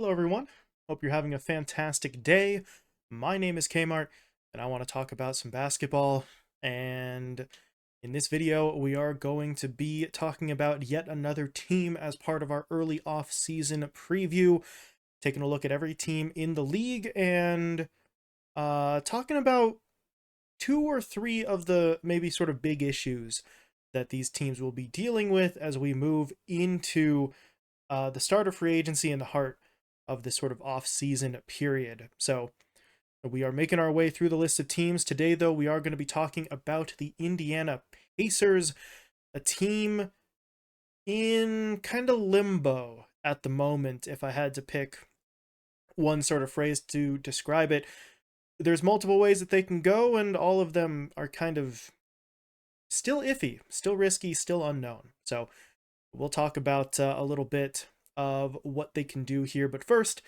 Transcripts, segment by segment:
Hello, everyone. Hope you're having a fantastic day. My name is Kmart, and I want to talk about some basketball. And in this video, we are going to be talking about yet another team as part of our early off-season preview, taking a look at every team in the league and talking about two or three of the maybe sort of big issues that these teams will be dealing with as we move into the start of free agency and the heart of this sort of off-season period. So we are making our way through the list of teams. Today, though, we are going to be talking about the Indiana Pacers, a team in kind of limbo at the moment. If I had to pick one sort of phrase to describe it, there's multiple ways that they can go, and all of them are kind of still iffy, still risky, still unknown. So we'll talk about a little bit of what they can do here. But first,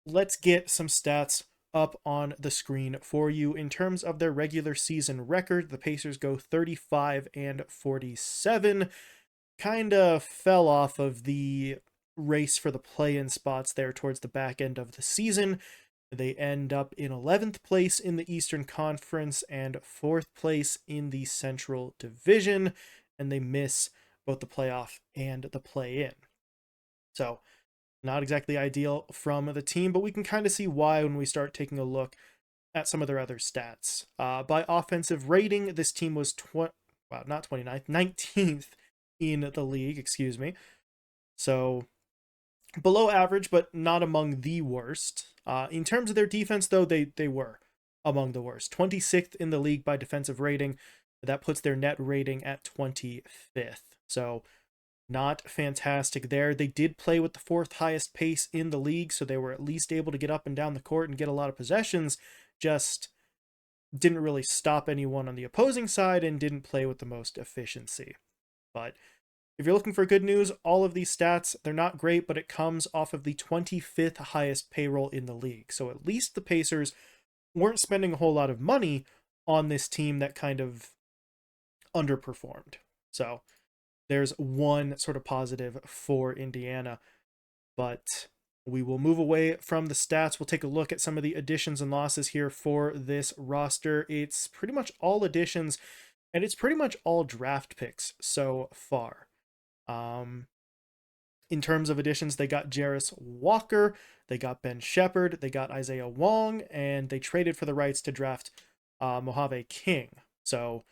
let's get some stats up on the screen for you. In terms of their regular season record, the Pacers go 35 and 47. Kind of fell off of the race for the play-in spots there towards the back end of the season. They end up in 11th place in the Eastern Conference and 4th place in the Central Division, and they miss both the playoff and the play-in. So not exactly ideal from the team, but we can kind of see why when we start taking a look at some of their other stats. By offensive rating, this team was not 29th, 19th in the league, excuse me. So below average, but not among the worst. In terms of their defense, though, they were among the worst. 26th in the league by defensive rating. That puts their net rating at 25th. So not fantastic there. They did play with the 4th highest pace in the league, so they were at least able to get up and down the court and get a lot of possessions, just didn't really stop anyone on the opposing side and didn't play with the most efficiency. But if you're looking for good news, all of these stats, they're not great, but it comes off of the 25th highest payroll in the league. So at least the Pacers weren't spending a whole lot of money on this team that kind of underperformed. So there's one sort of positive for Indiana, but we will move away from the stats. We'll take a look at some of the additions and losses here for this roster. It's pretty much all additions, and it's pretty much all draft picks so far. In terms of additions, they got Jarris Walker, they got Ben Shepherd, they got Isaiah Wong, and they traded for the rights to draft Mojave King. So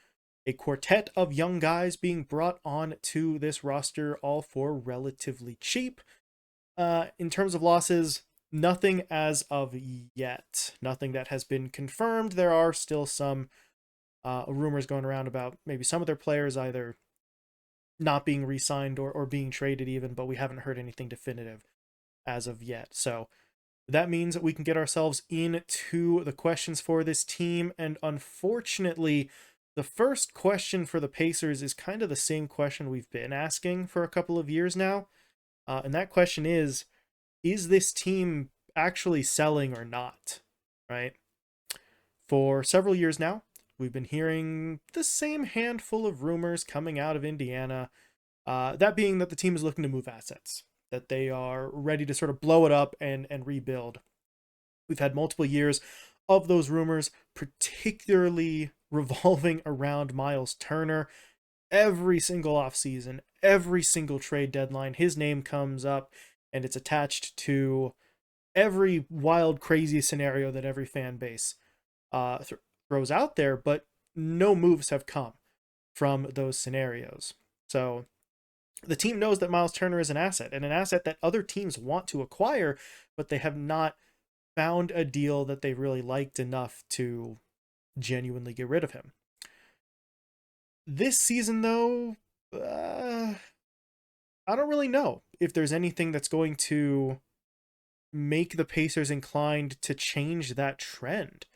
a quartet of young guys being brought on to this roster, all for relatively cheap. In terms of losses, nothing as of yet. Nothing that has been confirmed. There are still some rumors going around about maybe some of their players either not being re-signed or being traded even, but we haven't heard anything definitive as of yet. So that means that we can get ourselves into the questions for this team, and unfortunately, the first question for the Pacers is kind of the same question we've been asking for a couple of years now. And that question is this team actually selling or not? Right? For several years now, we've been hearing the same handful of rumors coming out of Indiana. That being that the team is looking to move assets, that they are ready to sort of blow it up and rebuild. We've had multiple years of those rumors, particularly revolving around Miles Turner. Every single offseason, every single trade deadline, his name comes up and it's attached to every wild, crazy scenario that every fan base throws out there, but no moves have come from those scenarios. So the team knows that Miles Turner is an asset, and an asset that other teams want to acquire, but they have not found a deal that they really liked enough to genuinely get rid of him. This season, though, I don't really know if there's anything that's going to make the Pacers inclined to change that trend.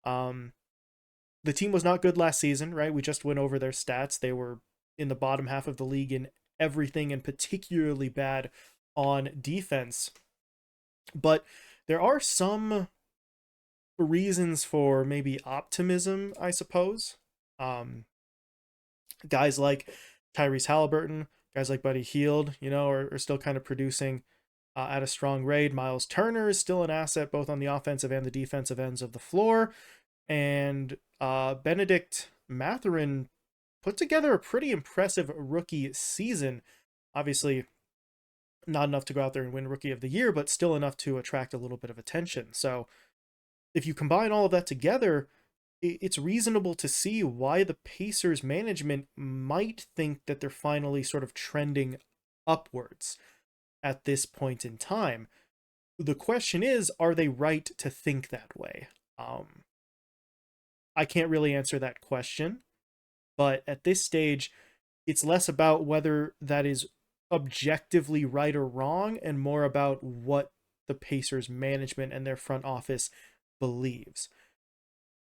The team was not good last season, right? We just went over their stats. They were in the bottom half of the league in everything, and particularly bad on defense. But there are some reasons for maybe optimism, I suppose. Guys like Tyrese Halliburton, guys like Buddy Hield, are still kind of producing. at a strong rate. Miles Turner is still an asset both on the offensive and the defensive ends of the floor. And Benedict Mathurin put together a pretty impressive rookie season. Obviously, not enough to go out there and win Rookie of the Year, but still enough to attract a little bit of attention. So if you combine all of that together, it's reasonable to see why the Pacers management might think that they're finally sort of trending upwards at this point in time. The question is, are they right to think that way? I can't really answer that question, but at this stage, it's less about whether that is objectively right or wrong and more about what the Pacers management and their front office believes.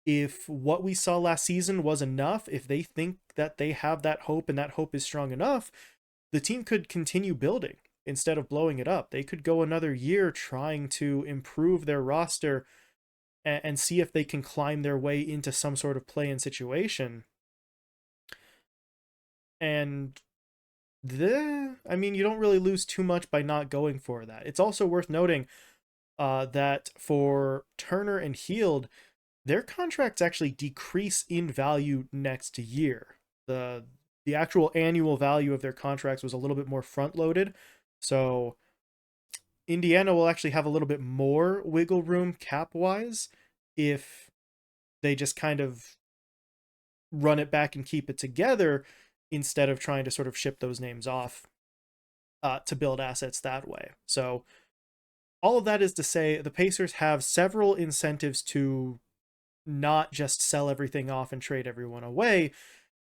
If what we saw last season was enough, if they think that they have that hope and that hope is strong enough, the team could continue building instead of blowing it up. They could go another year trying to improve their roster and see if they can climb their way into some sort of play-in situation. And I mean, you don't really lose too much by not going for that. It's also worth noting that for Turner and Hield, their contracts actually decrease in value next year. The actual annual value of their contracts was a little bit more front loaded. So Indiana will actually have a little bit more wiggle room cap wise if they just kind of run it back and keep it together instead of trying to sort of ship those names off to build assets that way. So all of that is to say the Pacers have several incentives to not just sell everything off and trade everyone away.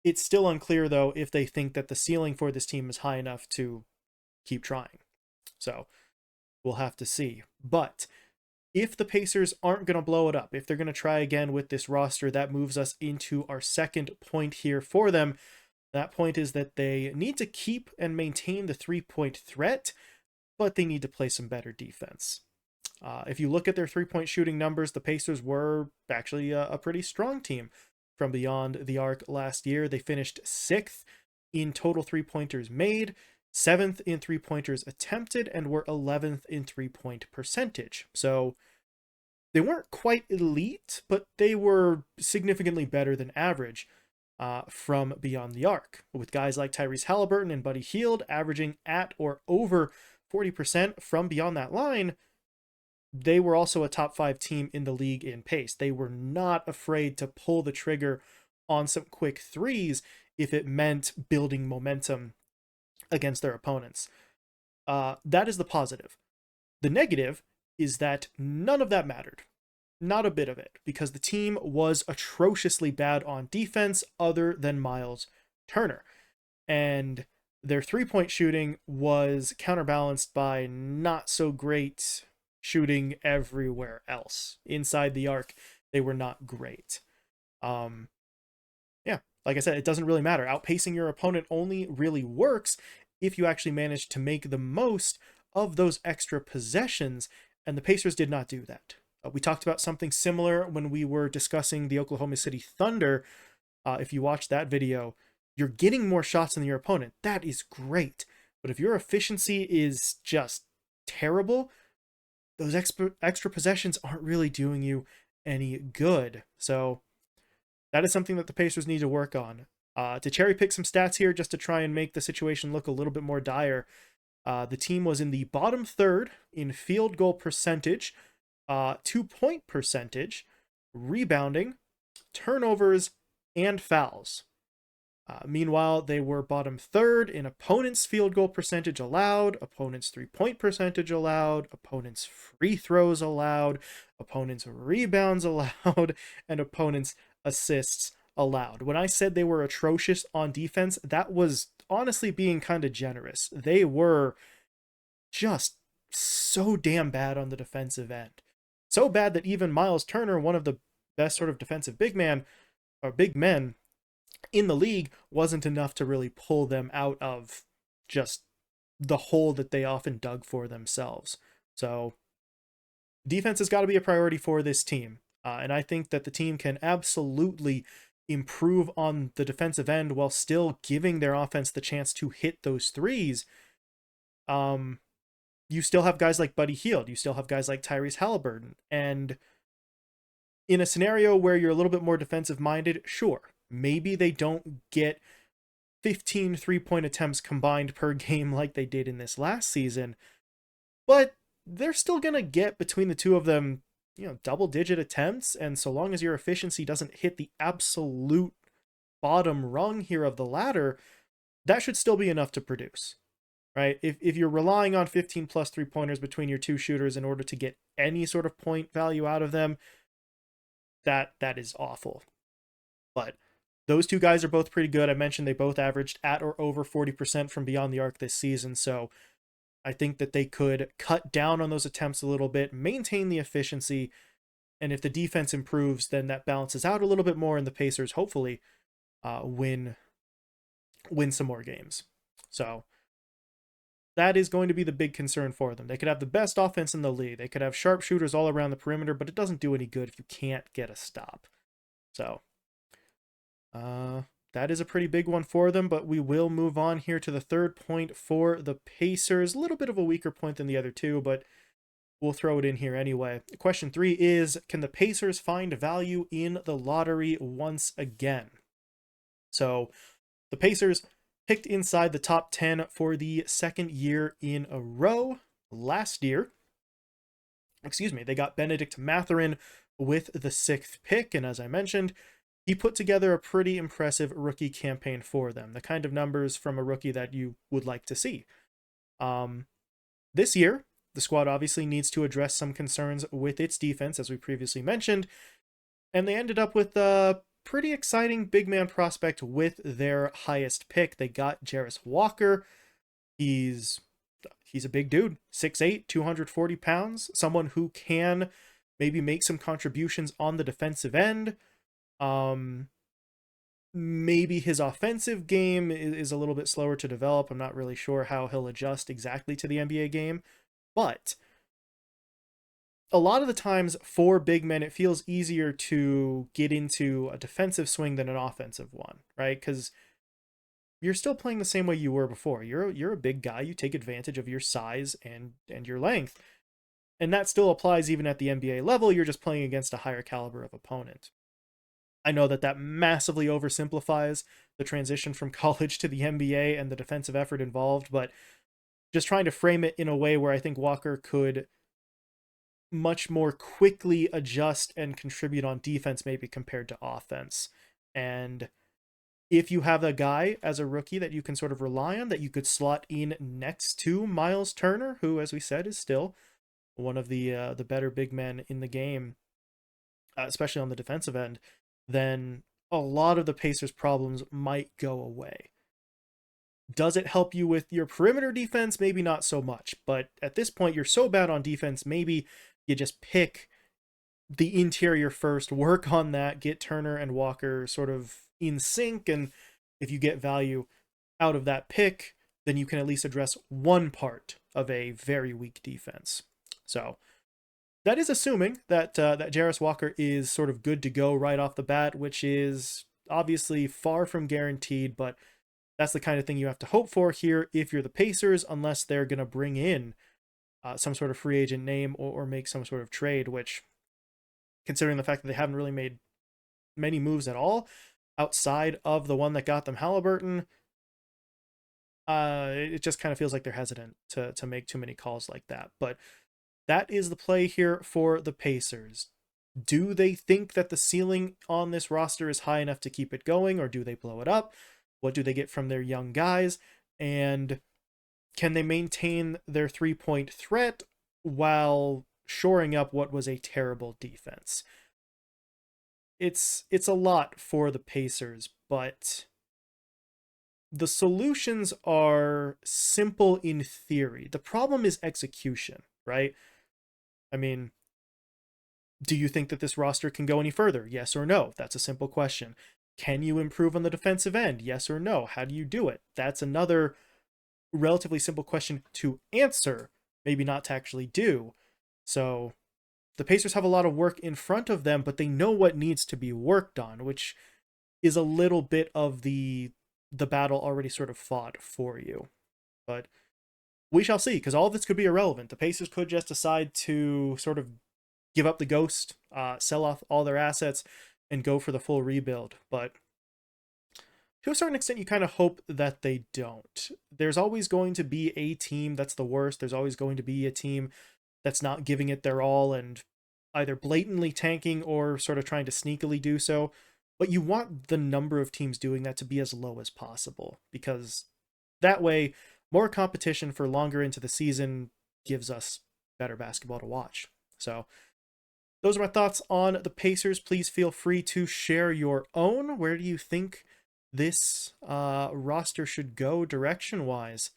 It's still unclear, though, if they think that the ceiling for this team is high enough to keep trying. So we'll have to see. But if the Pacers aren't going to blow it up, if they're going to try again with this roster, that moves us into our second point here for them. That point is that they need to keep and maintain the three-point threat, but they need to play some better defense. If you look at their three-point shooting numbers, the Pacers were actually a pretty strong team from beyond the arc last year. They finished 6th in total three-pointers made, 7th in three-pointers attempted, and were 11th in three-point percentage. So they weren't quite elite, but they were significantly better than average from beyond the arc, with guys like Tyrese Halliburton and Buddy Hield averaging at or over 40% from beyond that line. They were also a top 5 team in the league in pace. They were not afraid to pull the trigger on some quick threes if it meant building momentum against their opponents. That is the positive. The negative is that none of that mattered. Not a bit of it, because the team was atrociously bad on defense other than Miles Turner. And their three-point shooting was counterbalanced by not so great shooting everywhere else. Inside the arc, they were not great. Yeah, like I said, it doesn't really matter. Outpacing your opponent only really works if you actually manage to make the most of those extra possessions, and the Pacers did not do that. We talked about something similar when we were discussing the Oklahoma City Thunder. If you watch that video, you're getting more shots than your opponent. That is great. But if your efficiency is just terrible, those extra possessions aren't really doing you any good. So that is something that the Pacers need to work on. To cherry pick some stats here, just to try and make the situation look a little bit more dire, the team was in the bottom third in field goal percentage, 2-point percentage, rebounding, turnovers, and fouls. Meanwhile, they were bottom third in opponents' field goal percentage allowed, opponents' three-point percentage allowed, opponents' free throws allowed, opponents' rebounds allowed, and opponents' assists allowed. When I said they were atrocious on defense, that was honestly being kind of generous. They were just so damn bad on the defensive end. So bad that even Miles Turner, one of the best sort of defensive big men in the league, wasn't enough to really pull them out of just the hole that they often dug for themselves. So defense has got to be a priority for this team. And I think that the team can absolutely improve on the defensive end while still giving their offense the chance to hit those threes. you still have guys like Buddy Hield, you still have guys like Tyrese Halliburton, and in a scenario where you're a little bit more defensive minded, sure, maybe they don't get 15 3-point attempts combined per game like they did in this last season, but they're still going to get between the two of them, double-digit attempts, and so long as your efficiency doesn't hit the absolute bottom rung here of the ladder, that should still be enough to produce, right? If you're relying on 15 plus 3-pointers between your two shooters in order to get any sort of point value out of them, that is awful. But those two guys are both pretty good. I mentioned they both averaged at or over 40% from beyond the arc this season, so I think that they could cut down on those attempts a little bit, maintain the efficiency, and if the defense improves, then that balances out a little bit more, and the Pacers hopefully win some more games. So that is going to be the big concern for them. They could have the best offense in the league. They could have sharpshooters all around the perimeter, but it doesn't do any good if you can't get a stop. So that is a pretty big one for them, but we will move on here to the third point for the Pacers. A little bit of a weaker point than the other two, but we'll throw it in here anyway. Question 3 is, can the Pacers find value in the lottery once again? So the Pacers picked inside the top 10 for the second year in a row. Last year, they got Benedict Mathurin with the 6th pick, and as I mentioned, he put together a pretty impressive rookie campaign for them, the kind of numbers from a rookie that you would like to see. This year, the squad obviously needs to address some concerns with its defense, as we previously mentioned, and they ended up with a pretty exciting big man prospect with their highest pick. They got Jarris Walker. He's a big dude, 6'8", 240 pounds, someone who can maybe make some contributions on the defensive end. Maybe his offensive game is a little bit slower to develop. I'm not really sure how he'll adjust exactly to the NBA game, but a lot of the times for big men, it feels easier to get into a defensive swing than an offensive one, right? Because you're still playing the same way you were before. You're a big guy. You take advantage of your size and your length. And that still applies even at the NBA level. You're just playing against a higher caliber of opponent. I know that massively oversimplifies the transition from college to the NBA and the defensive effort involved, but just trying to frame it in a way where I think Walker could much more quickly adjust and contribute on defense maybe compared to offense. And if you have a guy as a rookie that you can sort of rely on, that you could slot in next to Miles Turner, who, as we said, is still one of the better big men in the game, especially on the defensive end, then a lot of the Pacers' problems might go away. Does it help you with your perimeter defense? Maybe not so much, but at this point, you're so bad on defense, maybe you just pick the interior first, work on that, get Turner and Walker sort of in sync, and if you get value out of that pick, then you can at least address one part of a very weak defense. So that is assuming that that Jarris Walker is sort of good to go right off the bat, which is obviously far from guaranteed, but that's the kind of thing you have to hope for here if you're the Pacers, unless they're going to bring in some sort of free agent name or make some sort of trade, which, considering the fact that they haven't really made many moves at all outside of the one that got them Halliburton, it just kind of feels like they're hesitant to make too many calls like that. But that is the play here for the Pacers. Do they think that the ceiling on this roster is high enough to keep it going, or do they blow it up? What do they get from their young guys? And can they maintain their three-point threat while shoring up what was a terrible defense? It's a lot for the Pacers, but the solutions are simple in theory. The problem is execution, right? I mean, do you think that this roster can go any further? Yes or no? That's a simple question. Can you improve on the defensive end? Yes or no? How do you do it? That's another relatively simple question to answer, maybe not to actually do. So the Pacers have a lot of work in front of them, but they know what needs to be worked on, which is a little bit of the battle already sort of fought for you. But we shall see, because all of this could be irrelevant. The Pacers could just decide to sort of give up the ghost, sell off all their assets, and go for the full rebuild. But to a certain extent, you kind of hope that they don't. There's always going to be a team that's the worst. There's always going to be a team that's not giving it their all and either blatantly tanking or sort of trying to sneakily do so. But you want the number of teams doing that to be as low as possible, because that way, more competition for longer into the season gives us better basketball to watch. So those are my thoughts on the Pacers. Please feel free to share your own. Where do you think this roster should go direction-wise?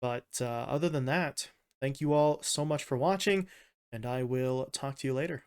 But other than that, thank you all so much for watching, and I will talk to you later.